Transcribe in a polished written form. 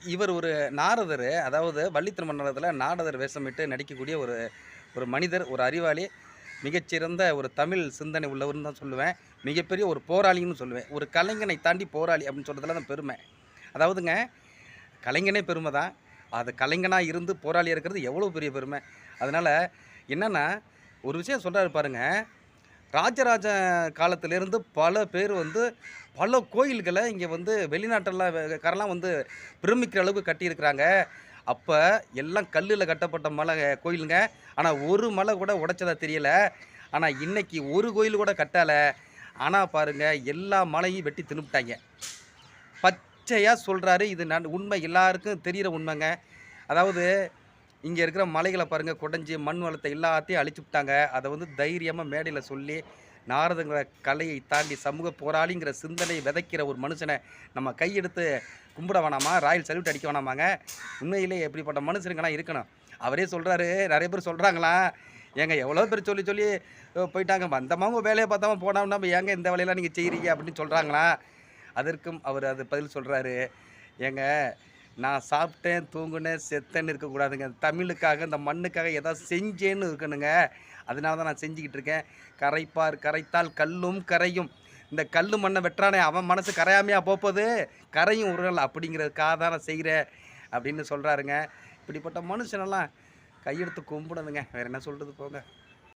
இவர் ஒரு நாரதர். அதாவது வள்ளி திருமணத்தில நாரதர் வேஷமிட்டு நடிக்கக்கூடிய ஒரு ஒரு மனிதர், ஒரு அறிவாளி, மிகச்சிறந்த ஒரு தமிழ் சிந்தனை உள்ளவர்ன்னு தான் சொல்லுவேன். மிகப்பெரிய ஒரு போராளின்னு சொல்லுவேன். ஒரு கலைஞனை தாண்டி போராளி அப்படின்னு சொல்றதுல தான் பெருமை. அதாவதுங்க, கலைஞனே பெருமை தான். அது கலைஞனா இருந்து போராளியா இருக்கிறது எவ்வளோ பெரிய பெருமை. அதனால என்னன்னா, ஒரு விஷயம் சொல்றாரு பாருங்க. ராஜராஜ காலத்திலேருந்து பல பேர் வந்து பல கோயில்கள இங்க வந்து வெளிநாட்டெல்லாம் காரெல்லாம் வந்து பிரமிக்கிற அளவுக்கு கட்டியிருக்கிறாங்க. அப்ப எல்லாம் கல்லுல கட்டப்பட்ட மலை கோயிலுங்க. ஆனா ஒரு மலை கூட உடைச்சதா தெரியல. ஆனா இன்னைக்கு ஒரு கோயில் கூட கட்டல. ஆனா பாருங்க எல்லா மலையும் வெட்டி தின்னுப்ட்டாய்ங்க. பச்சையா சொல்றாரு. இது உண்மை எல்லாருக்கும் தெரியிற உண்மைங்க. அதாவது இங்க இருக்கிற மலைகள பாருங்க கொடைஞ்சு மண் வளத்த எல்லாத்தையும் அழிச்சுப்புட்டாங்க. அத வந்து தைரியமா மேடையில சொல்லி, நாரதங்கிற கலையை தாண்டி சமூக போராளிங்கிற சிந்தனை விதைக்கிற ஒரு மனுஷன நம்ம கையெடுத்து கும்பிட வேணாமா? ராயல் சல்யூட் அடிக்க வேணாமாங்க? உண்மையிலேயே இப்படிப்பட்ட மனுஷனுங்கலாம் இருக்கணும். அவரே சொல்றாரு, நெறைய பேர் சொல்றாங்களாம், "ஏங்க எவ்வளோ பேர் சொல்லி சொல்லி போயிட்டாங்க. வந்தவங்க வேலைய பார்த்தவன் போனவனா ஏங்க இந்த வேலையெல்லாம் நீங்க செய்றீங்க?" அப்படின்னு சொல்றாங்களாம். அதற்கும் அவர் அது பதில் சொல்றாரு. "ஏங்க நான் சாப்பிட்டேன், தூங்குனேன், செத்தேன்னு இருக்கக்கூடாதுங்க. தமிழுக்காக, இந்த மண்ணுக்காக ஏதாவது செஞ்சேன்னு இருக்கணுங்க. அதனால தான் நான் செஞ்சுக்கிட்டு இருக்கேன். கரைப்பார் கரைத்தால் கல்லும் கரையும். இந்த கல்லு மண்ண வெட்டுறானே அவன் மனசு கரையாமையா போப்போது? கரையும் ஒரு நாள் அப்படிங்கிறதுக்காக தான் நான் செய்றேன்." அப்படின்னு சொல்றாருங்க. இப்படிப்பட்ட மனுஷனெல்லாம் கையெடுத்து கும்பிடணுங்க. வேற என்ன சொல்றது போங்க.